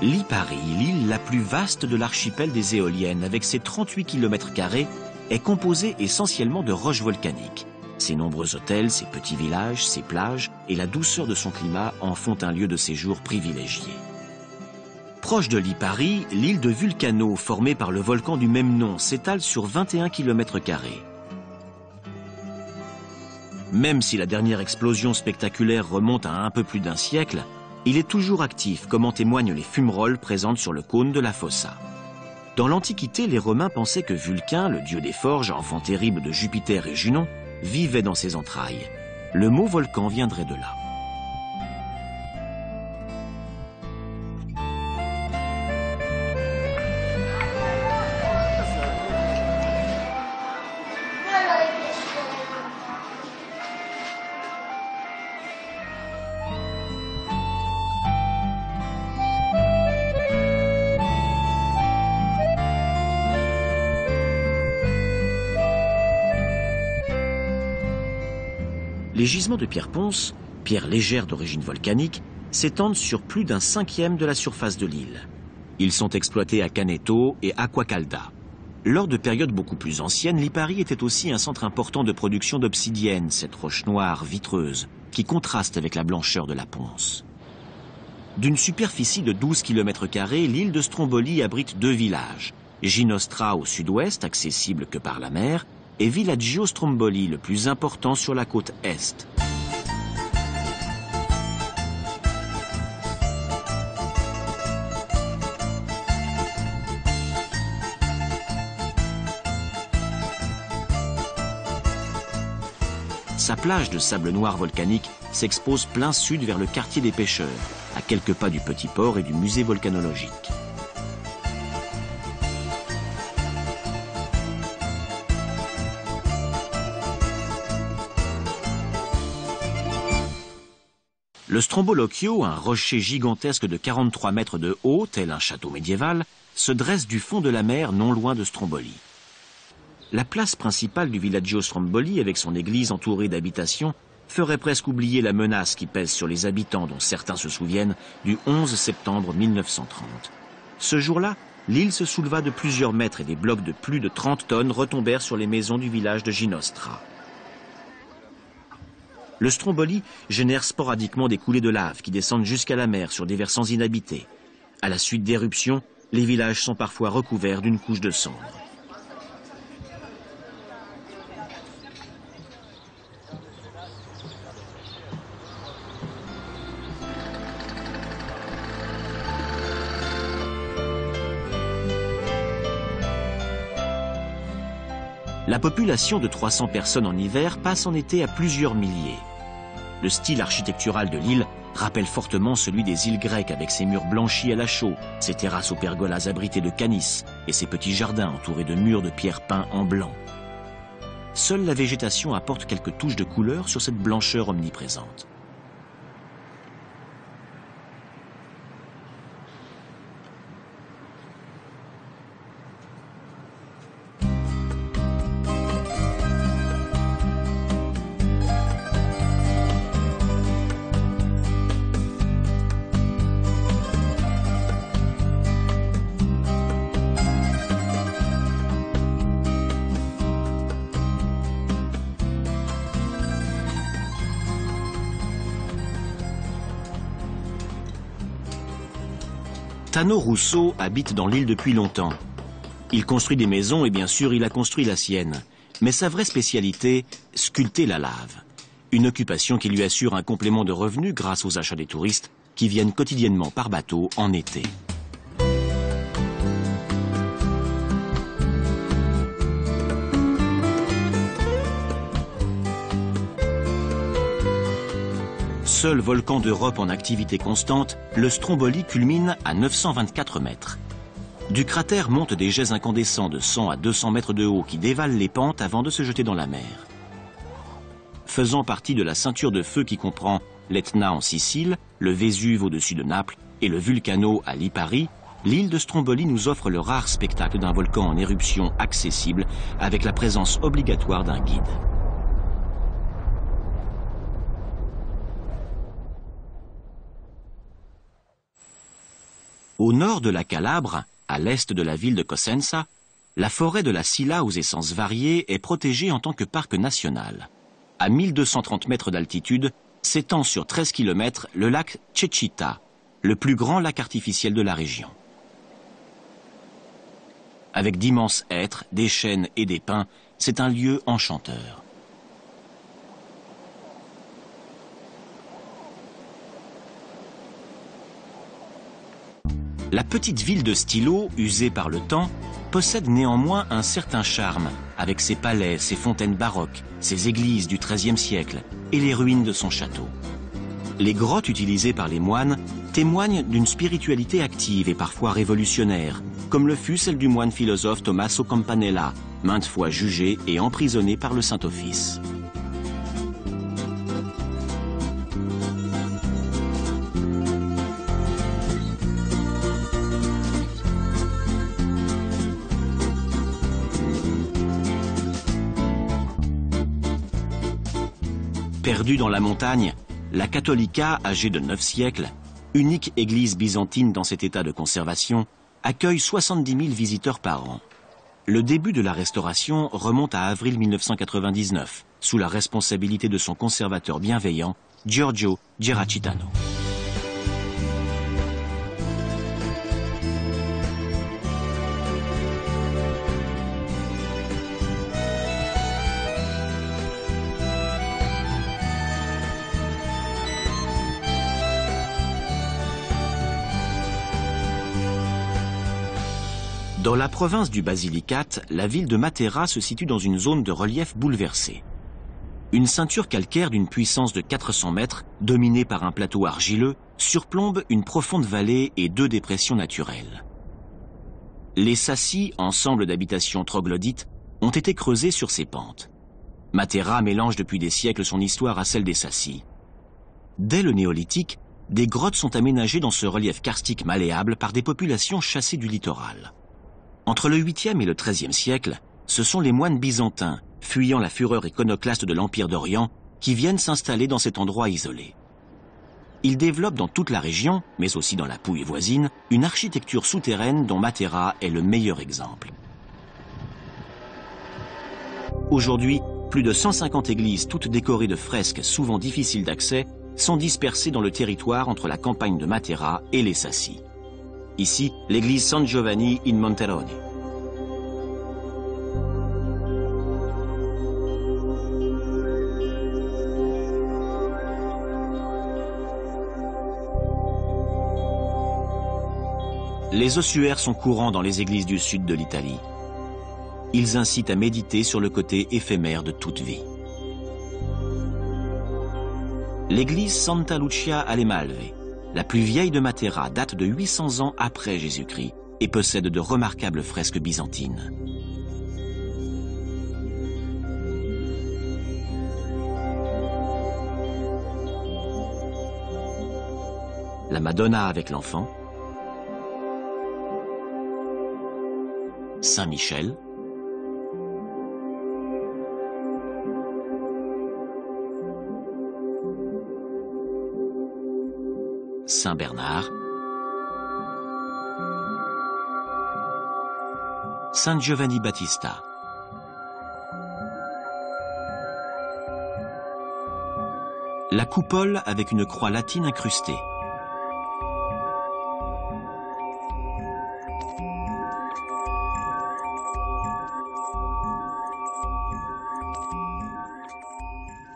Lipari, l'île la plus vaste de l'archipel des éoliennes, avec ses 38 km², est composée essentiellement de roches volcaniques. Ses nombreux hôtels, ses petits villages, ses plages et la douceur de son climat en font un lieu de séjour privilégié. Proche de Lipari, l'île de Vulcano, formée par le volcan du même nom, s'étale sur 21 km². Même si la dernière explosion spectaculaire remonte à un peu plus d'1 siècle, il est toujours actif, comme en témoignent les fumerolles présentes sur le cône de la fossa. Dans l'Antiquité, les Romains pensaient que Vulcain, le dieu des forges, enfant terrible de Jupiter et Junon, vivait dans ses entrailles. Le mot volcan viendrait de là. Les gisements de pierre ponce, pierre légère d'origine volcanique, s'étendent sur plus d'1/5 de la surface de l'île. Ils sont exploités à Caneto et Aquacalda. Lors de périodes beaucoup plus anciennes, Lipari était aussi un centre important de production d'obsidienne, cette roche noire vitreuse, qui contraste avec la blancheur de la ponce. D'une superficie de 12 km², l'île de Stromboli abrite 2 villages. Ginostra au sud-ouest, accessible que par la mer, et Villaggio Stromboli, le plus important sur la côte est. Sa plage de sable noir volcanique s'expose plein sud vers le quartier des pêcheurs, à quelques pas du petit port et du musée volcanologique. Le Strombolocchio, un rocher gigantesque de 43 mètres de haut, tel un château médiéval, se dresse du fond de la mer non loin de Stromboli. La place principale du Villaggio Stromboli, avec son église entourée d'habitations, ferait presque oublier la menace qui pèse sur les habitants, dont certains se souviennent, du 11 septembre 1930. Ce jour-là, l'île se souleva de plusieurs mètres et des blocs de plus de 30 tonnes retombèrent sur les maisons du village de Ginostra. Le Stromboli génère sporadiquement des coulées de lave qui descendent jusqu'à la mer sur des versants inhabités. À la suite d'éruptions, les villages sont parfois recouverts d'une couche de cendres. La population de 300 personnes en hiver passe en été à plusieurs milliers. Le style architectural de l'île rappelle fortement celui des îles grecques avec ses murs blanchis à la chaux, ses terrasses aux pergolas abritées de canis et ses petits jardins entourés de murs de pierre peints en blanc. Seule la végétation apporte quelques touches de couleur sur cette blancheur omniprésente. Tano Russo habite dans l'île depuis longtemps. Il construit des maisons et bien sûr il a construit la sienne. Mais sa vraie spécialité, sculpter la lave. Une occupation qui lui assure un complément de revenus grâce aux achats des touristes qui viennent quotidiennement par bateau en été. Seul volcan d'Europe en activité constante, le Stromboli culmine à 924 mètres. Du cratère montent des jets incandescents de 100 à 200 mètres de haut qui dévalent les pentes avant de se jeter dans la mer. Faisant partie de la ceinture de feu qui comprend l'Etna en Sicile, le Vésuve au-dessus de Naples et le Vulcano à Lipari, l'île de Stromboli nous offre le rare spectacle d'un volcan en éruption accessible avec la présence obligatoire d'un guide. Au nord de la Calabre, à l'est de la ville de Cosenza, la forêt de la Silla aux essences variées est protégée en tant que parc national. À 1230 mètres d'altitude, s'étend sur 13 km le lac Chechita, le plus grand lac artificiel de la région. Avec d'immenses hêtres, des chênes et des pins, c'est un lieu enchanteur. La petite ville de Stilo, usée par le temps, possède néanmoins un certain charme, avec ses palais, ses fontaines baroques, ses églises du XIIIe siècle et les ruines de son château. Les grottes utilisées par les moines témoignent d'une spiritualité active et parfois révolutionnaire, comme le fut celle du moine philosophe Tommaso Campanella, maintes fois jugé et emprisonné par le Saint-Office. Perdue dans la montagne, la Cattolica, âgée de 9 siècles, unique église byzantine dans cet état de conservation, accueille 70 000 visiteurs par an. Le début de la restauration remonte à avril 1999, sous la responsabilité de son conservateur bienveillant, Giorgio Geracitano. Dans la province du Basilicate, la ville de Matera se situe dans une zone de relief bouleversée. Une ceinture calcaire d'une puissance de 400 mètres, dominée par un plateau argileux, surplombe une profonde vallée et 2 dépressions naturelles. Les sassis, ensemble d'habitations troglodytes, ont été creusés sur ces pentes. Matera mélange depuis des siècles son histoire à celle des sassis. Dès le néolithique, des grottes sont aménagées dans ce relief karstique malléable par des populations chassées du littoral. Entre le 8e et le 13e siècle, ce sont les moines byzantins, fuyant la fureur iconoclaste de l'Empire d'Orient, qui viennent s'installer dans cet endroit isolé. Ils développent dans toute la région, mais aussi dans la Pouille voisine, une architecture souterraine dont Matera est le meilleur exemple. Aujourd'hui, plus de 150 églises, toutes décorées de fresques souvent difficiles d'accès, sont dispersées dans le territoire entre la campagne de Matera et les Sassi. Ici, l'église San Giovanni in Monterone. Les ossuaires sont courants dans les églises du sud de l'Italie. Ils incitent à méditer sur le côté éphémère de toute vie. L'église Santa Lucia alle Malve, la plus vieille de Matera, date de 800 ans après Jésus-Christ et possède de remarquables fresques byzantines. La Madonna avec l'enfant, Saint Michel, Saint Bernard, Saint Giovanni Battista. La coupole avec une croix latine incrustée.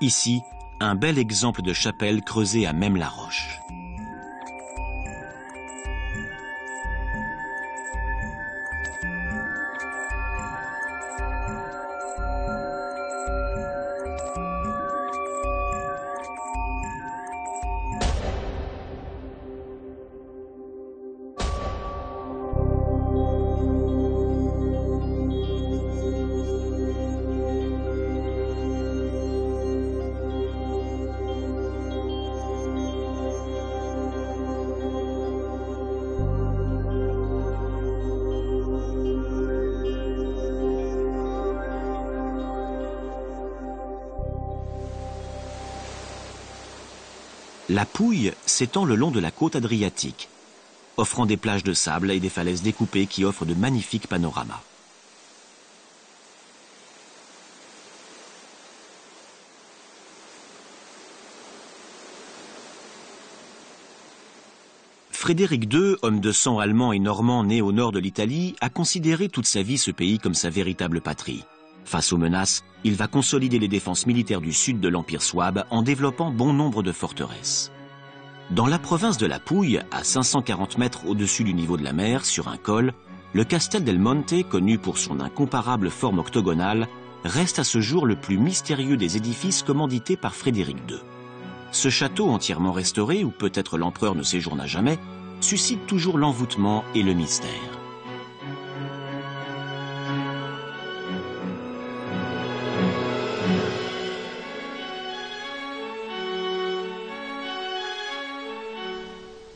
Ici, un bel exemple de chapelle creusée à même la roche. La Pouille s'étend le long de la côte adriatique. offrant des plages de sable et des falaises découpées qui offrent de magnifiques panoramas. Frédéric II, homme de sang allemand et normand né au nord de l'Italie, a considéré toute sa vie ce pays comme sa véritable patrie. Face aux menaces, il va consolider les défenses militaires du sud de l'Empire souabe en développant bon nombre de forteresses. Dans la province de la Pouille, à 540 mètres au-dessus du niveau de la mer, sur un col, le Castel del Monte, connu pour son incomparable forme octogonale, reste à ce jour le plus mystérieux des édifices commandités par Frédéric II. Ce château entièrement restauré, où peut-être l'empereur ne séjourna jamais, suscite toujours l'envoûtement et le mystère.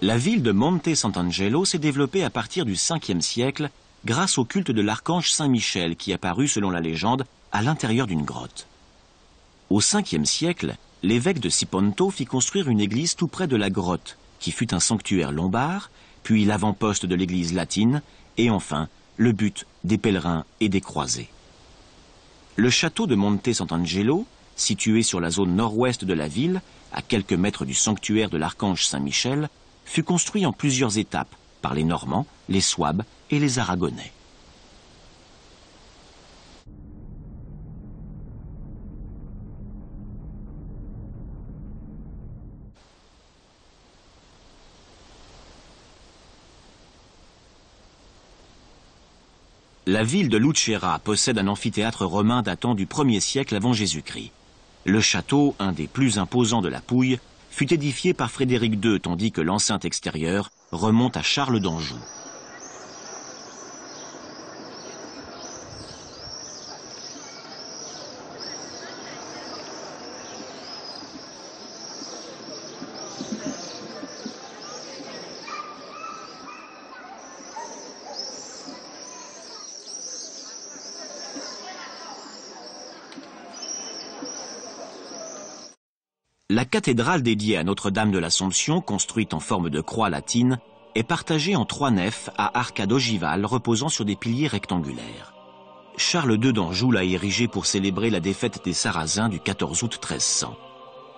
La ville de Monte Sant'Angelo s'est développée à partir du 5e siècle grâce au culte de l'archange Saint-Michel qui apparut, selon la légende, à l'intérieur d'une grotte. Au 5e siècle, l'évêque de Siponto fit construire une église tout près de la grotte, qui fut un sanctuaire lombard, puis l'avant-poste de l'église latine, et enfin le but des pèlerins et des croisés. Le château de Monte Sant'Angelo, situé sur la zone nord-ouest de la ville, à quelques mètres du sanctuaire de l'archange Saint-Michel, fut construit en plusieurs étapes par les Normands, les Souabes et les Aragonais. La ville de Lucera possède un amphithéâtre romain datant du 1er siècle avant Jésus-Christ. Le château, un des plus imposants de la Pouille, fut édifié par Frédéric II, tandis que l'enceinte extérieure remonte à Charles d'Anjou. La cathédrale dédiée à Notre-Dame de l'Assomption, construite en forme de croix latine, est partagée en 3 nefs à arcades ogivales reposant sur des piliers rectangulaires. Charles II d'Anjou l'a érigée pour célébrer la défaite des Sarrasins du 14 août 1300.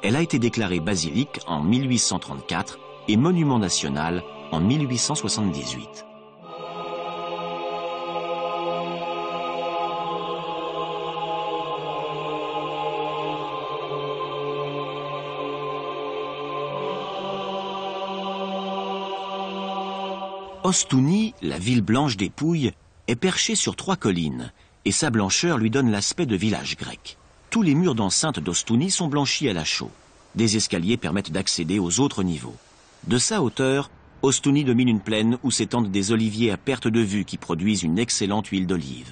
Elle a été déclarée basilique en 1834 et monument national en 1878. Ostuni, la ville blanche des Pouilles, est perchée sur 3 collines et sa blancheur lui donne l'aspect de village grec. Tous les murs d'enceinte d'Ostuni sont blanchis à la chaux. Des escaliers permettent d'accéder aux autres niveaux. De sa hauteur, Ostuni domine une plaine où s'étendent des oliviers à perte de vue qui produisent une excellente huile d'olive.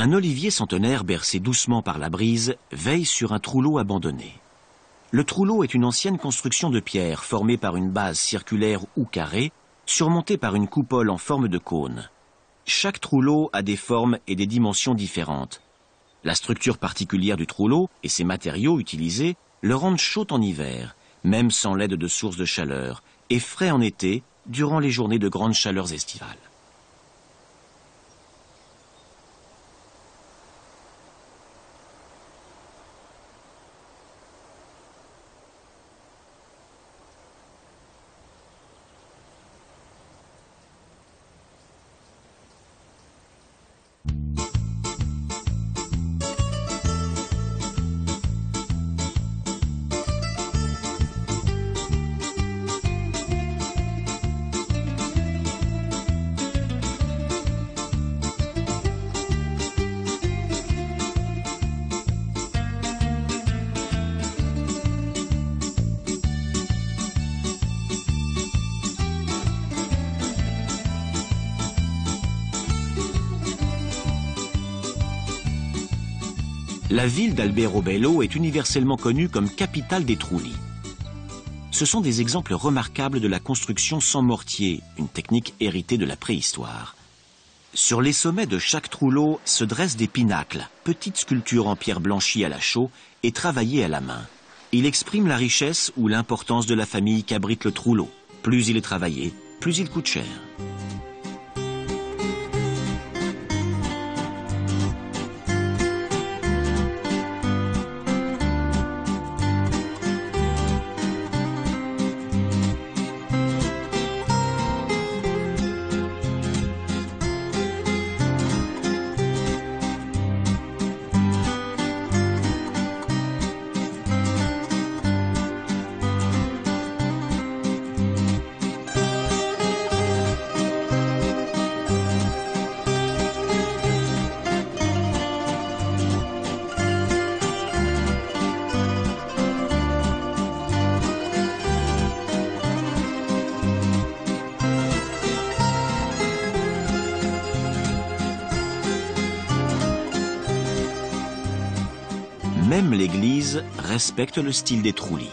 Un olivier centenaire bercé doucement par la brise veille sur un trou-l'eau abandonné. Le trou-l'eau est une ancienne construction de pierre formée par une base circulaire ou carrée, surmontée par une coupole en forme de cône. Chaque trou-l'eau a des formes et des dimensions différentes. La structure particulière du trou-l'eau et ses matériaux utilisés le rendent chaud en hiver, même sans l'aide de sources de chaleur, et frais en été, durant les journées de grandes chaleurs estivales. La ville d'Alberobello est universellement connue comme capitale des trulli. Ce sont des exemples remarquables de la construction sans mortier, une technique héritée de la préhistoire. Sur les sommets de chaque trou-l'eau se dressent des pinacles, petites sculptures en pierre blanchie à la chaux et travaillées à la main. Il exprime la richesse ou l'importance de la famille qu'abrite le trou-l'eau. Plus il est travaillé, plus il coûte cher. Même l'église respecte le style des trulli.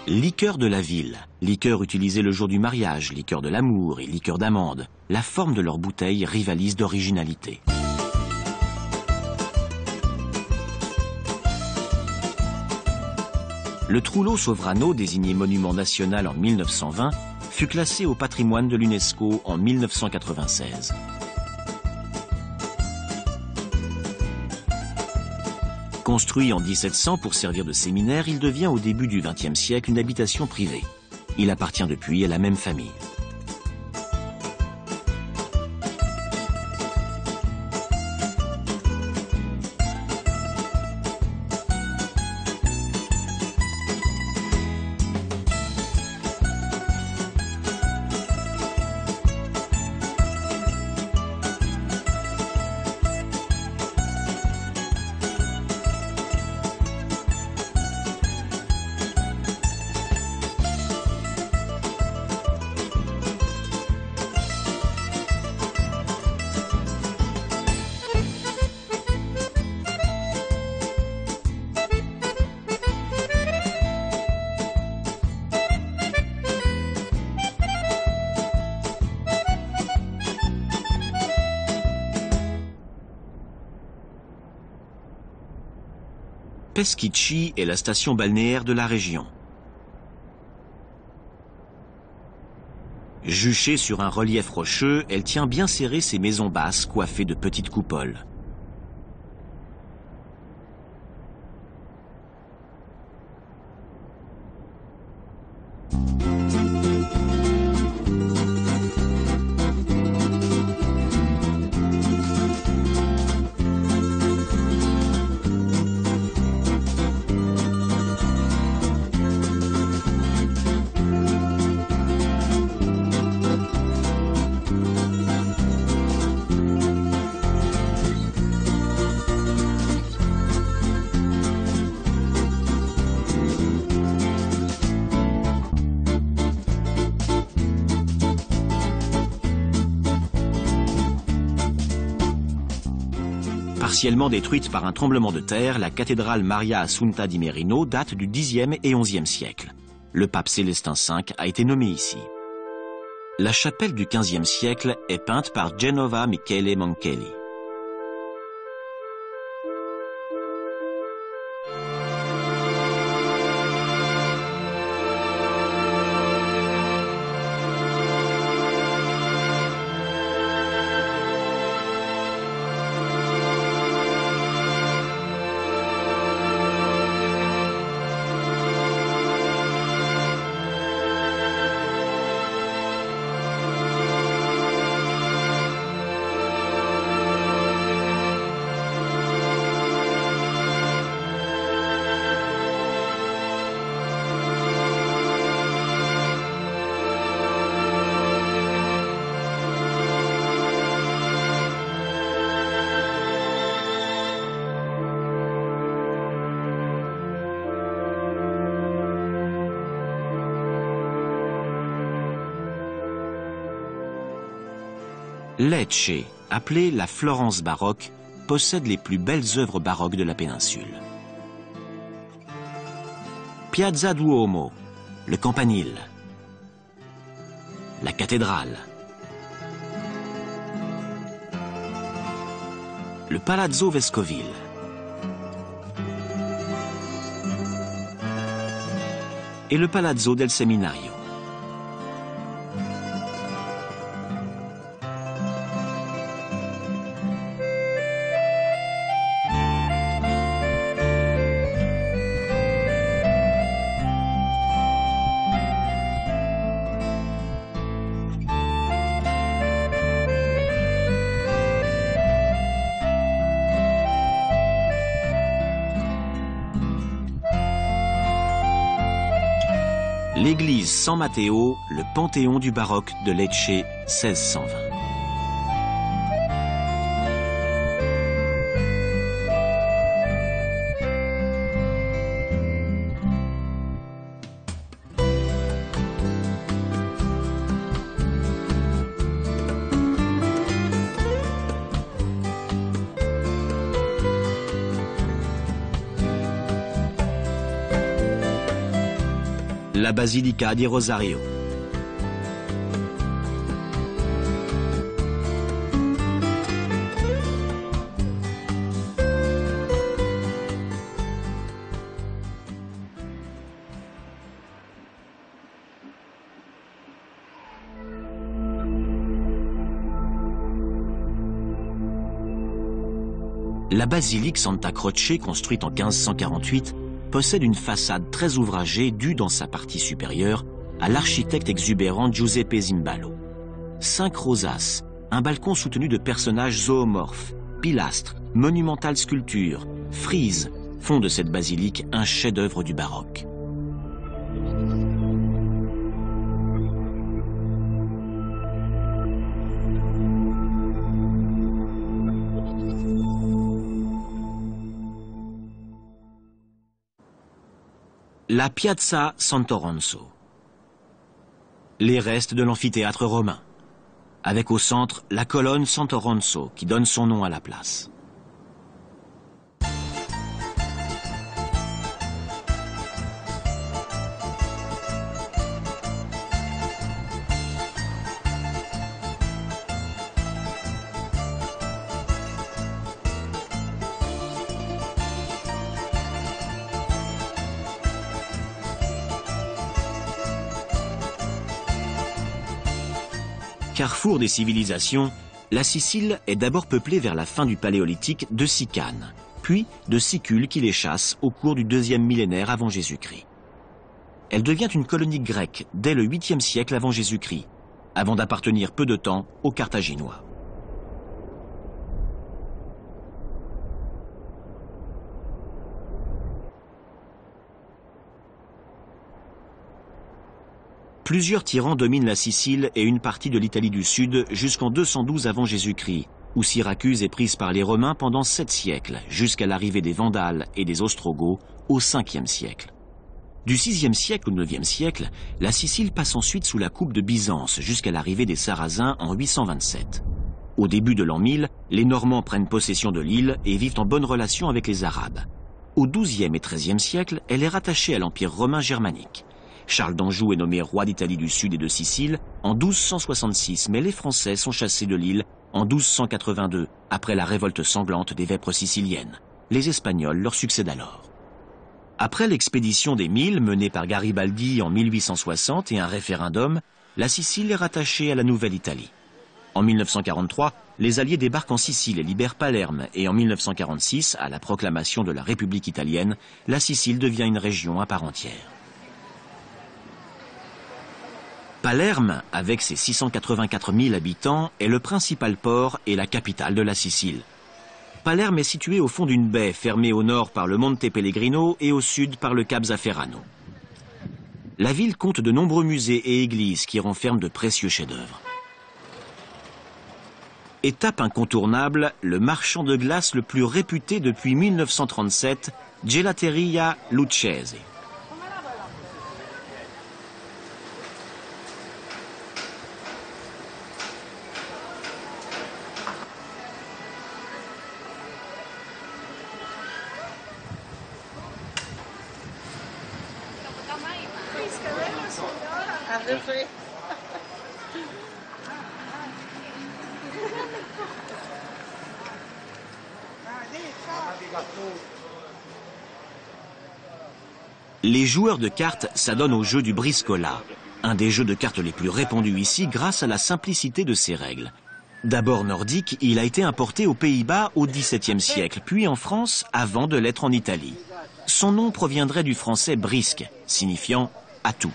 Liqueur de la ville, liqueur utilisée le jour du mariage, liqueur de l'amour et liqueur d'amande. La forme de leurs bouteilles rivalise d'originalité. Le trou-l'eau Sovrano, désigné monument national en 1920, fut classé au patrimoine de l'UNESCO en 1996. Construit en 1700 pour servir de séminaire, il devient au début du XXe siècle une habitation privée. Il appartient depuis à la même famille. Peschici est la station balnéaire de la région. Juchée sur un relief rocheux, elle tient bien serré ses maisons basses coiffées de petites coupoles. Partiellement détruite par un tremblement de terre, la cathédrale Maria Assunta di Merino date du Xe et XIe siècle. Le pape Célestin V a été nommé ici. La chapelle du XVe siècle est peinte par Genova Michele Monchelli. Lecce, appelée la Florence baroque, possède les plus belles œuvres baroques de la péninsule. Piazza Duomo, le campanile, la cathédrale, le Palazzo Vescovile, et le Palazzo del Seminario. L'église San Matteo, le panthéon du baroque de Lecce, 1620. La Basilica di Rosario. La basilique Santa Croce, construite en 1548, possède une façade très ouvragée due dans sa partie supérieure à l'architecte exubérant Giuseppe Zimballo. 5 rosaces, un balcon soutenu de personnages zoomorphes, pilastres, monumentales sculptures, frises font de cette basilique un chef-d'œuvre du baroque. La Piazza Sant'Oronzo. Les restes de l'amphithéâtre romain, avec au centre la colonne Sant'Oronzo qui donne son nom à la place. Carrefour des civilisations, la Sicile est d'abord peuplée vers la fin du Paléolithique de Sicanes, puis de Sicules qui les chassent au cours du 2e millénaire avant Jésus-Christ. Elle devient une colonie grecque dès le 8e siècle avant Jésus-Christ, avant d'appartenir peu de temps aux Carthaginois. Plusieurs tyrans dominent la Sicile et une partie de l'Italie du Sud jusqu'en 212 avant Jésus-Christ, où Syracuse est prise par les Romains pendant 7 siècles, jusqu'à l'arrivée des Vandales et des Ostrogoths au 5e siècle. Du 6e siècle au 9e siècle, la Sicile passe ensuite sous la coupe de Byzance jusqu'à l'arrivée des Sarrasins en 827. Au début de l'an 1000, les Normands prennent possession de l'île et vivent en bonne relation avec les Arabes. Au XIIe et XIIIe siècle, elle est rattachée à l'Empire romain germanique. Charles d'Anjou est nommé roi d'Italie du Sud et de Sicile en 1266, mais les Français sont chassés de l'île en 1282, après la révolte sanglante des vêpres siciliennes. Les Espagnols leur succèdent alors. Après l'expédition des 1000 menée par Garibaldi en 1860 et un référendum, la Sicile est rattachée à la Nouvelle-Italie. En 1943, les Alliés débarquent en Sicile et libèrent Palerme, et en 1946, à la proclamation de la République italienne, la Sicile devient une région à part entière. Palerme, avec ses 684 000 habitants, est le principal port et la capitale de la Sicile. Palerme est située au fond d'une baie fermée au nord par le Monte Pellegrino et au sud par le Cap Zafferano. La ville compte de nombreux musées et églises qui renferment de précieux chefs-d'œuvre. Étape incontournable, le marchand de glace le plus réputé depuis 1937, Gelateria Lucchese. Les joueurs de cartes s'adonnent au jeu du briscola, un des jeux de cartes les plus répandus ici grâce à la simplicité de ses règles. D'abord nordique, il a été importé aux Pays-Bas au XVIIe siècle, puis en France avant de l'être en Italie. Son nom proviendrait du français brisque, signifiant atout.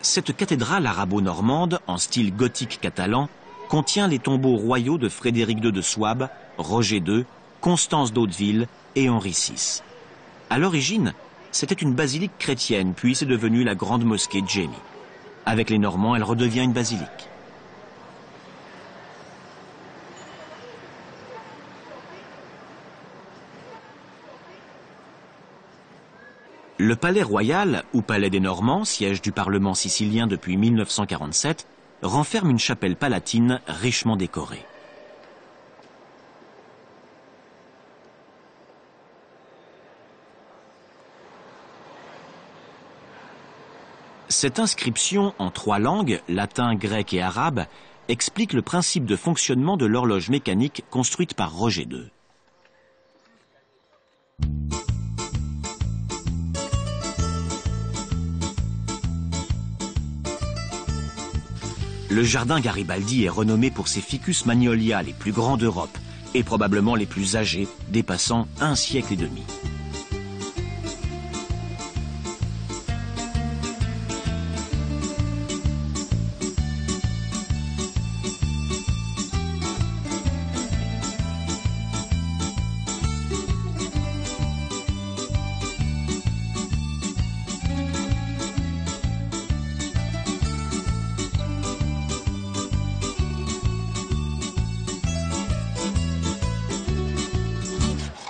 Cette cathédrale arabo-normande, en style gothique catalan, contient les tombeaux royaux de Frédéric II de Souabe, Roger II, Constance d'Hauteville et Henri VI. À l'origine, c'était une basilique chrétienne, puis c'est devenu la grande mosquée de Génie. Avec les Normands, elle redevient une basilique. Le palais royal, ou palais des Normands, siège du Parlement sicilien depuis 1947, renferme une chapelle palatine richement décorée. Cette inscription en 3 langues, latin, grec et arabe, explique le principe de fonctionnement de l'horloge mécanique construite par Roger II. Le jardin Garibaldi est renommé pour ses ficus magnolia les plus grands d'Europe et probablement les plus âgés, dépassant 1 siècle et demi.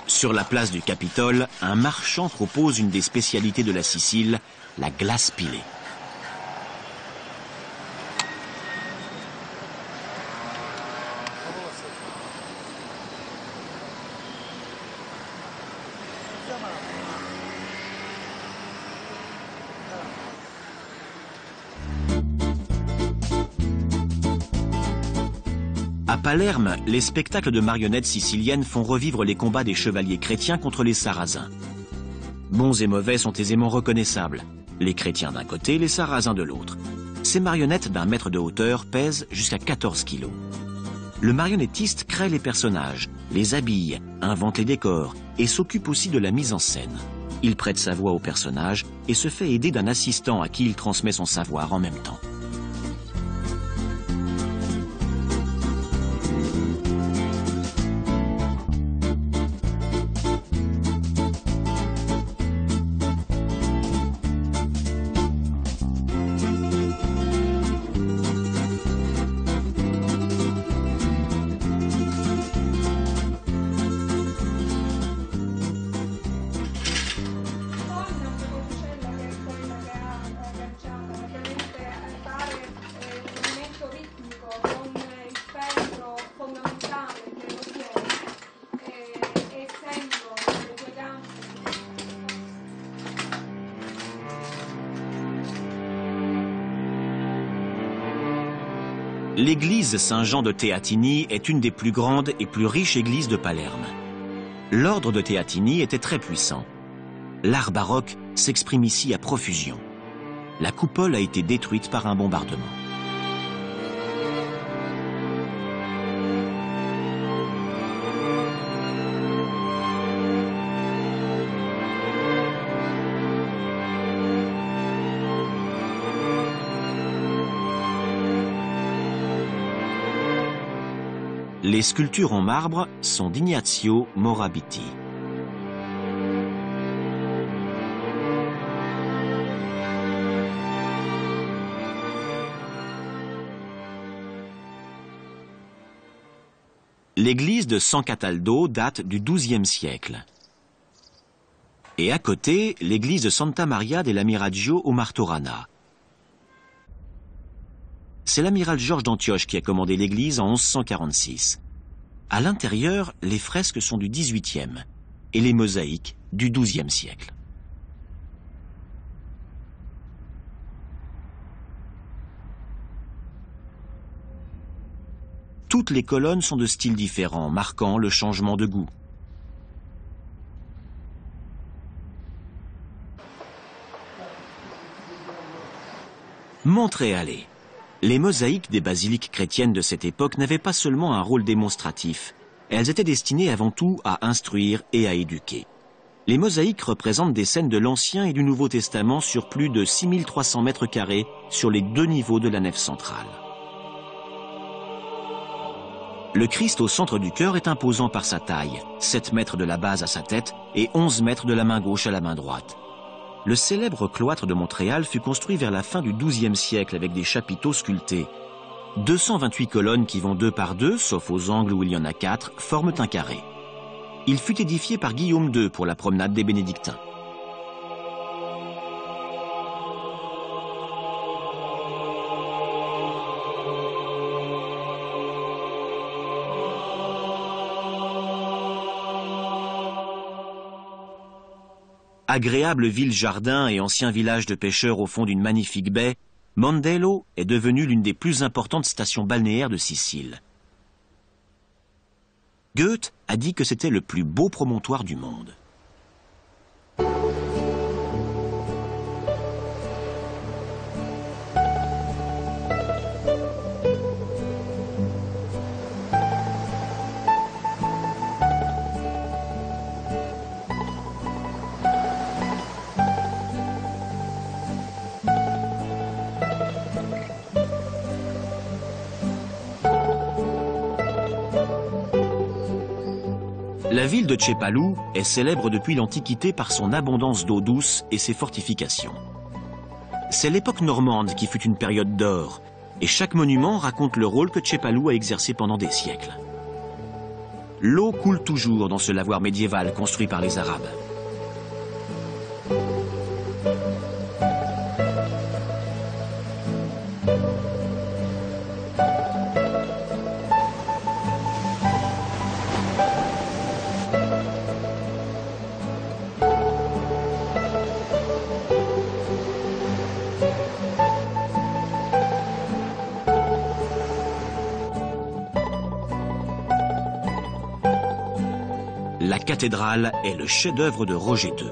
Sur la place du Capitole, un marchand propose une des spécialités de la Sicile, la glace pilée. À Palerme, les spectacles de marionnettes siciliennes font revivre les combats des chevaliers chrétiens contre les Sarrasins. Bons et mauvais sont aisément reconnaissables. Les chrétiens d'un côté, les Sarrasins de l'autre. Ces marionnettes d'1 mètre de hauteur pèsent jusqu'à 14 kilos. Le marionnettiste crée les personnages, les habille, invente les décors et s'occupe aussi de la mise en scène. Il prête sa voix aux personnages et se fait aider d'un assistant à qui il transmet son savoir en même temps. L'église Saint-Jean de Teatini est une des plus grandes et plus riches églises de Palerme. L'ordre de Teatini était très puissant. L'art baroque s'exprime ici à profusion. La coupole a été détruite par un bombardement. Les sculptures en marbre sont d'Ignazio Morabiti. L'église de San Cataldo date du XIIe siècle. Et à côté, l'église de Santa Maria dell'Amiraggio au Martorana. C'est l'amiral Georges d'Antioche qui a commandé l'église en 1146. À l'intérieur, les fresques sont du XVIIIe et les mosaïques du XIIe siècle. Toutes les colonnes sont de styles différents, marquant le changement de goût. Montréal. Les mosaïques des basiliques chrétiennes de cette époque n'avaient pas seulement un rôle démonstratif. Elles étaient destinées avant tout à instruire et à éduquer. Les mosaïques représentent des scènes de l'Ancien et du Nouveau Testament sur plus de 6300 mètres carrés sur les 2 niveaux de la nef centrale. Le Christ au centre du chœur est imposant par sa taille, 7 mètres de la base à sa tête et 11 mètres de la main gauche à la main droite. Le célèbre cloître de Montréal fut construit vers la fin du XIIe siècle avec des chapiteaux sculptés. 228 colonnes qui vont 2 par 2, sauf aux angles où il y en a 4, forment un carré. Il fut édifié par Guillaume II pour la promenade des Bénédictins. Agréable ville-jardin et ancien village de pêcheurs au fond d'une magnifique baie, Mondello est devenu l'une des plus importantes stations balnéaires de Sicile. Goethe a dit que c'était le plus beau promontoire du monde. La ville de Cepalu est célèbre depuis l'Antiquité par son abondance d'eau douce et ses fortifications. C'est l'époque normande qui fut une période d'or, et chaque monument raconte le rôle que Cepalu a exercé pendant des siècles. L'eau coule toujours dans ce lavoir médiéval construit par les Arabes. La cathédrale est le chef-d'œuvre de Roger II.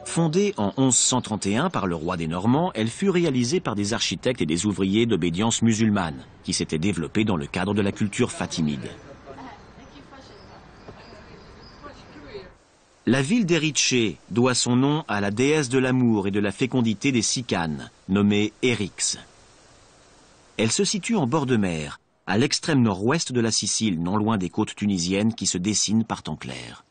Fondée en 1131 par le roi des Normands, elle fut réalisée par des architectes et des ouvriers d'obédience musulmane, qui s'étaient développés dans le cadre de la culture fatimide. La ville d'Erice doit son nom à la déesse de l'amour et de la fécondité des Sicanes, nommée Eryx. Elle se situe en bord de mer, à l'extrême nord-ouest de la Sicile, non loin des côtes tunisiennes qui se dessinent par temps clair.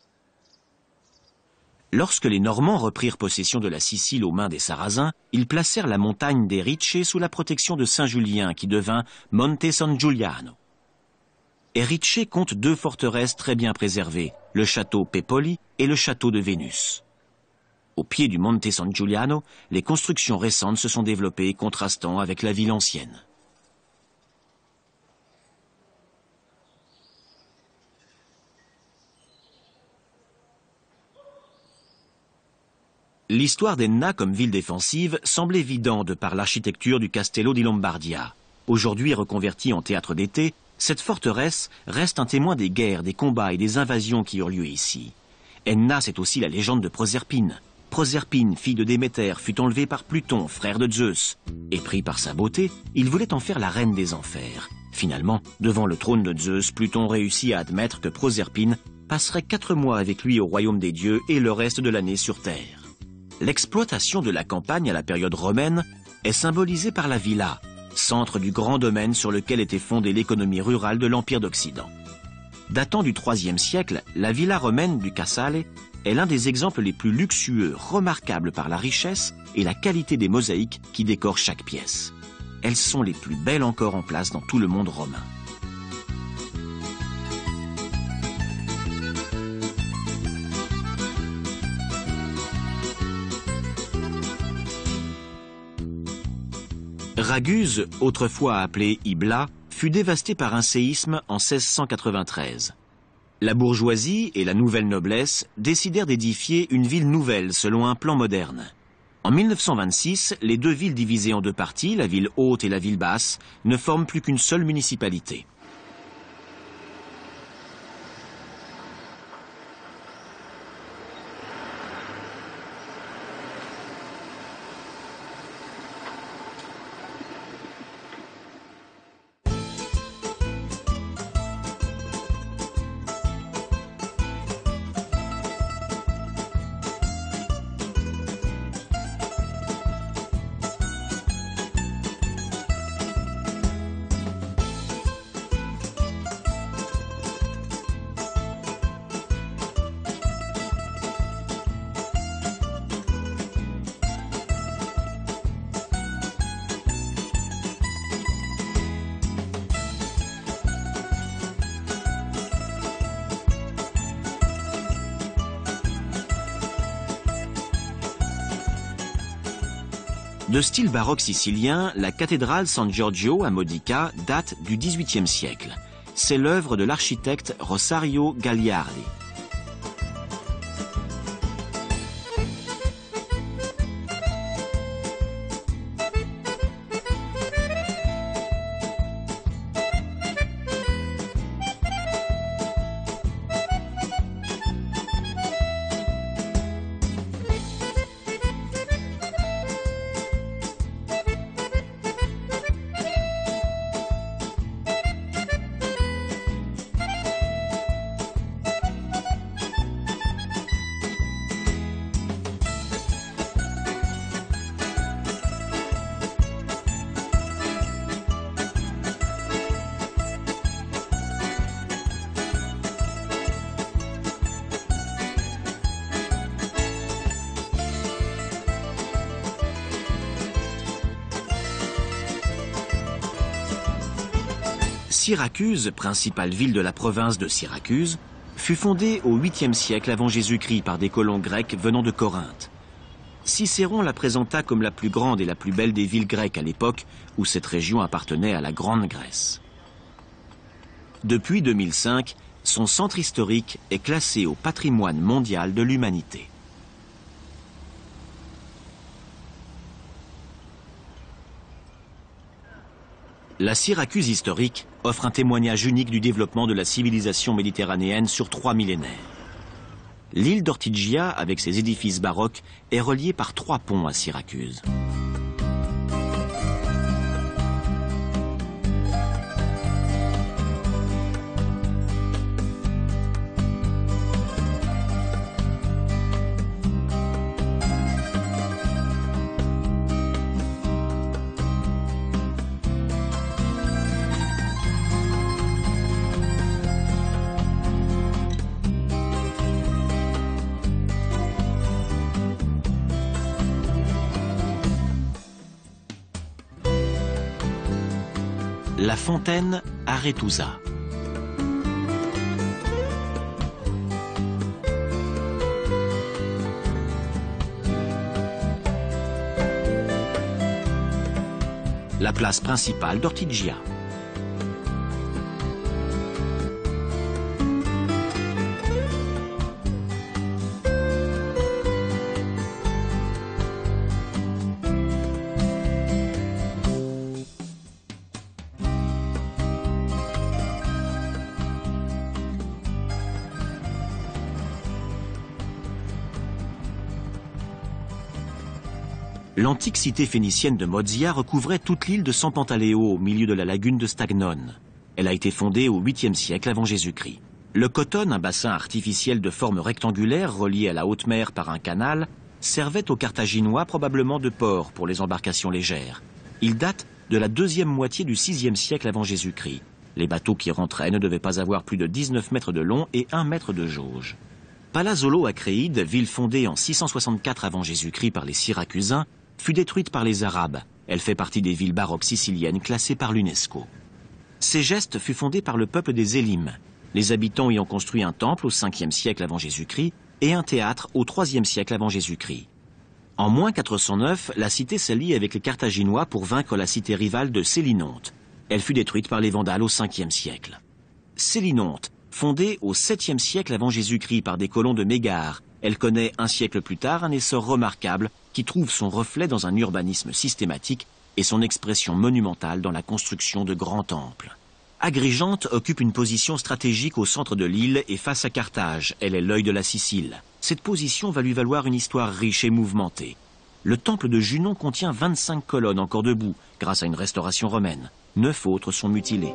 Lorsque les Normands reprirent possession de la Sicile aux mains des Sarrasins, ils placèrent la montagne d'Erice sous la protection de Saint-Julien, qui devint Monte San Giuliano. Erice compte 2 forteresses très bien préservées, le château Pepoli et le château de Vénus. Au pied du Monte San Giuliano, les constructions récentes se sont développées, contrastant avec la ville ancienne. L'histoire d'Enna comme ville défensive semble évidente par l'architecture du Castello di Lombardia. Aujourd'hui reconvertie en théâtre d'été, cette forteresse reste un témoin des guerres, des combats et des invasions qui eurent lieu ici. Enna, c'est aussi la légende de Proserpine. Proserpine, fille de Déméter, fut enlevée par Pluton, frère de Zeus. Épris par sa beauté, il voulait en faire la reine des enfers. Finalement, devant le trône de Zeus, Pluton réussit à admettre que Proserpine passerait 4 mois avec lui au royaume des dieux et le reste de l'année sur Terre. L'exploitation de la campagne à la période romaine est symbolisée par la villa, centre du grand domaine sur lequel était fondée l'économie rurale de l'Empire d'Occident. Datant du IIIe siècle, la villa romaine du Casale est l'un des exemples les plus luxueux, remarquables par la richesse et la qualité des mosaïques qui décorent chaque pièce. Elles sont les plus belles encore en place dans tout le monde romain. Raguse, autrefois appelée Ibla, fut dévastée par un séisme en 1693. La bourgeoisie et la nouvelle noblesse décidèrent d'édifier une ville nouvelle selon un plan moderne. En 1926, les deux villes divisées en 2 parties, la ville haute et la ville basse, ne forment plus qu'une seule municipalité. De style baroque sicilien, la cathédrale San Giorgio à Modica date du XVIIIe siècle. C'est l'œuvre de l'architecte Rosario Gagliardi. Syracuse, principale ville de la province de Syracuse, fut fondée au 8e siècle avant Jésus-Christ par des colons grecs venant de Corinthe. Cicéron la présenta comme la plus grande et la plus belle des villes grecques à l'époque où cette région appartenait à la Grande Grèce. Depuis 2005, son centre historique est classé au patrimoine mondial de l'humanité. La Syracuse historique offre un témoignage unique du développement de la civilisation méditerranéenne sur 3 millénaires. L'île d'Ortigia, avec ses édifices baroques, est reliée par 3 ponts à Syracuse. La fontaine Arethusa. La place principale d'Ortigia. L'antique cité phénicienne de Mozia recouvrait toute l'île de San Pantaleo au milieu de la lagune de Stagnone. Elle a été fondée au 8e siècle avant Jésus-Christ. Le Coton, un bassin artificiel de forme rectangulaire relié à la haute mer par un canal, servait aux Carthaginois probablement de port pour les embarcations légères. Il date de la deuxième moitié du 6e siècle avant Jésus-Christ. Les bateaux qui rentraient ne devaient pas avoir plus de 19 mètres de long et 1 mètre de jauge. Palazzolo Acréide, ville fondée en 664 avant Jésus-Christ par les Syracusains, fut détruite par les Arabes. Elle fait partie des villes baroques siciliennes classées par l'UNESCO. Ségeste fut fondée par le peuple des Élimes. Les habitants y ont construit un temple au 5e siècle avant Jésus-Christ et un théâtre au 3e siècle avant Jésus-Christ. En moins 409, la cité s'allie avec les Carthaginois pour vaincre la cité rivale de Sélinonte. Elle fut détruite par les Vandales au 5e siècle. Sélinonte, fondée au 7e siècle avant Jésus-Christ par des colons de Mégare, elle connaît un siècle plus tard un essor remarquable qui trouve son reflet dans un urbanisme systématique et son expression monumentale dans la construction de grands temples. Agrigente occupe une position stratégique au centre de l'île et face à Carthage. Elle est l'œil de la Sicile. Cette position va lui valoir une histoire riche et mouvementée. Le temple de Junon contient 25 colonnes encore debout grâce à une restauration romaine. 9 autres sont mutilées.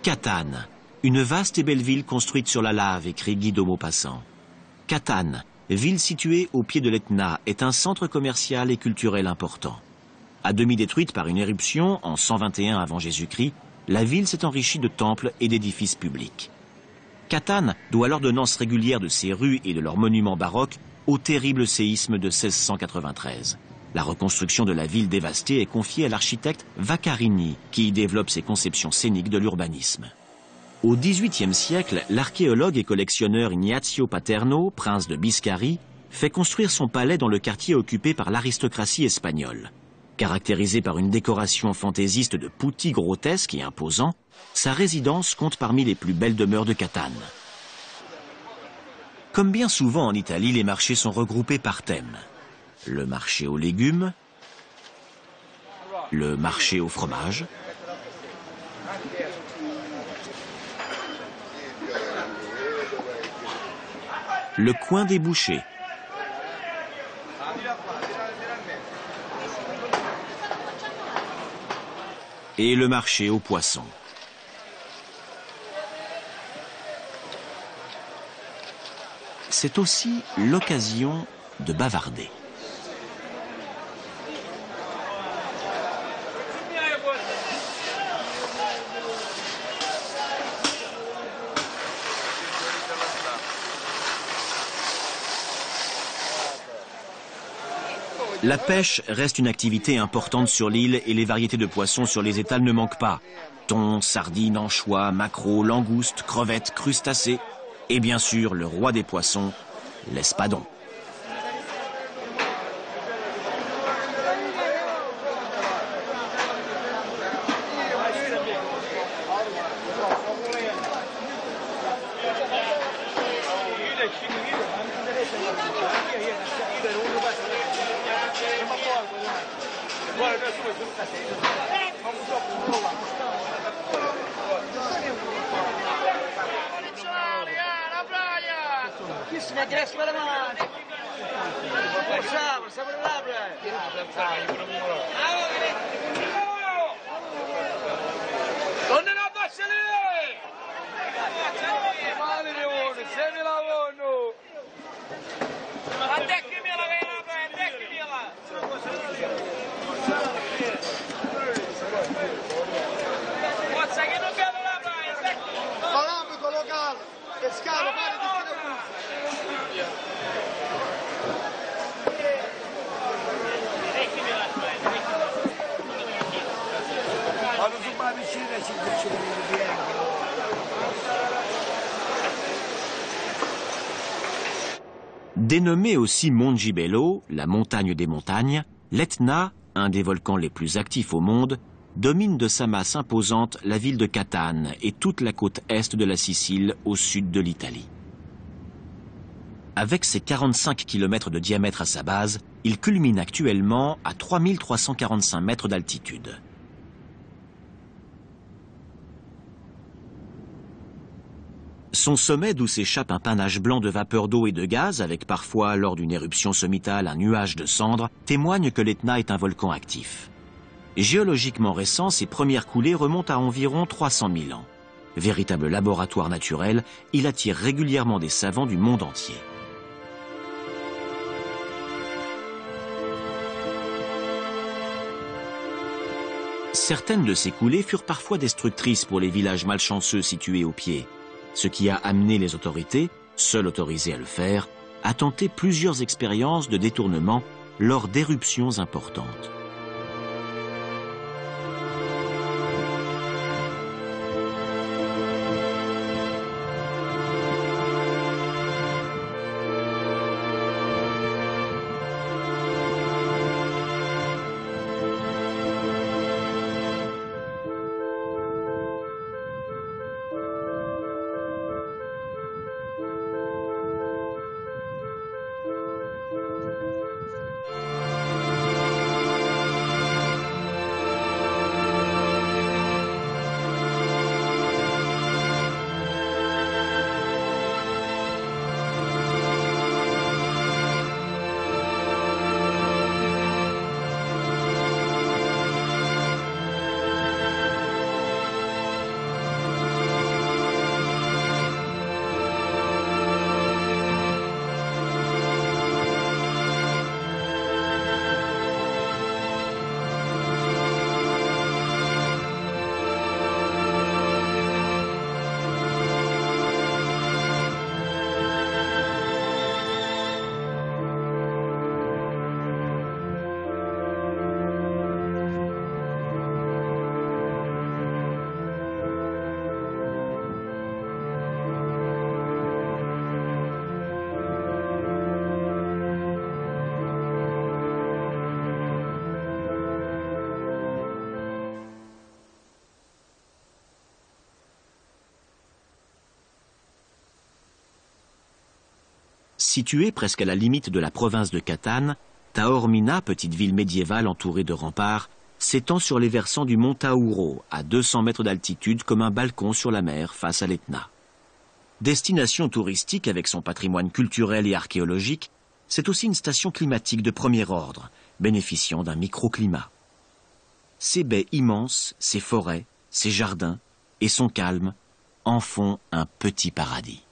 Catane, une vaste et belle ville construite sur la lave, écrit Guy de Maupassant. Catane, ville située au pied de l'Etna, est un centre commercial et culturel important. À demi détruite par une éruption en 121 avant Jésus-Christ, la ville s'est enrichie de temples et d'édifices publics. Catane doit l'ordonnance régulière de ses rues et de leurs monuments baroques au terrible séisme de 1693. La reconstruction de la ville dévastée est confiée à l'architecte Vaccarini, qui y développe ses conceptions scéniques de l'urbanisme. Au XVIIIe siècle, l'archéologue et collectionneur Ignazio Paterno, prince de Biscarie, fait construire son palais dans le quartier occupé par l'aristocratie espagnole. Caractérisé par une décoration fantaisiste de putti grotesques et imposants, sa résidence compte parmi les plus belles demeures de Catane. Comme bien souvent en Italie, les marchés sont regroupés par thème. Le marché aux légumes, le marché au fromage, le coin des bouchers, et le marché aux poissons. C'est aussi l'occasion de bavarder. La pêche reste une activité importante sur l'île et les variétés de poissons sur les étals ne manquent pas. Thon, sardines, anchois, maquereaux, langoustes, crevettes, crustacés et bien sûr le roi des poissons, l'espadon. Dénommé aussi Monte Gibello, la montagne des montagnes, l'Etna, un des volcans les plus actifs au monde, domine de sa masse imposante la ville de Catane et toute la côte est de la Sicile au sud de l'Italie. Avec ses 45 km de diamètre à sa base, il culmine actuellement à 3345 mètres d'altitude. Son sommet, d'où s'échappe un panache blanc de vapeur d'eau et de gaz, avec parfois, lors d'une éruption sommitale, un nuage de cendres, témoigne que l'Etna est un volcan actif. Géologiquement récent, ses premières coulées remontent à environ 300 000 ans. Véritable laboratoire naturel, il attire régulièrement des savants du monde entier. Certaines de ces coulées furent parfois destructrices pour les villages malchanceux situés au pied, ce qui a amené les autorités, seules autorisées à le faire, à tenter plusieurs expériences de détournement lors d'éruptions importantes. Située presque à la limite de la province de Catane, Taormina, petite ville médiévale entourée de remparts, s'étend sur les versants du mont Tauro, à 200 mètres d'altitude comme un balcon sur la mer face à l'Etna. Destination touristique avec son patrimoine culturel et archéologique, c'est aussi une station climatique de premier ordre, bénéficiant d'un microclimat. Ses baies immenses, ses forêts, ses jardins et son calme en font un petit paradis.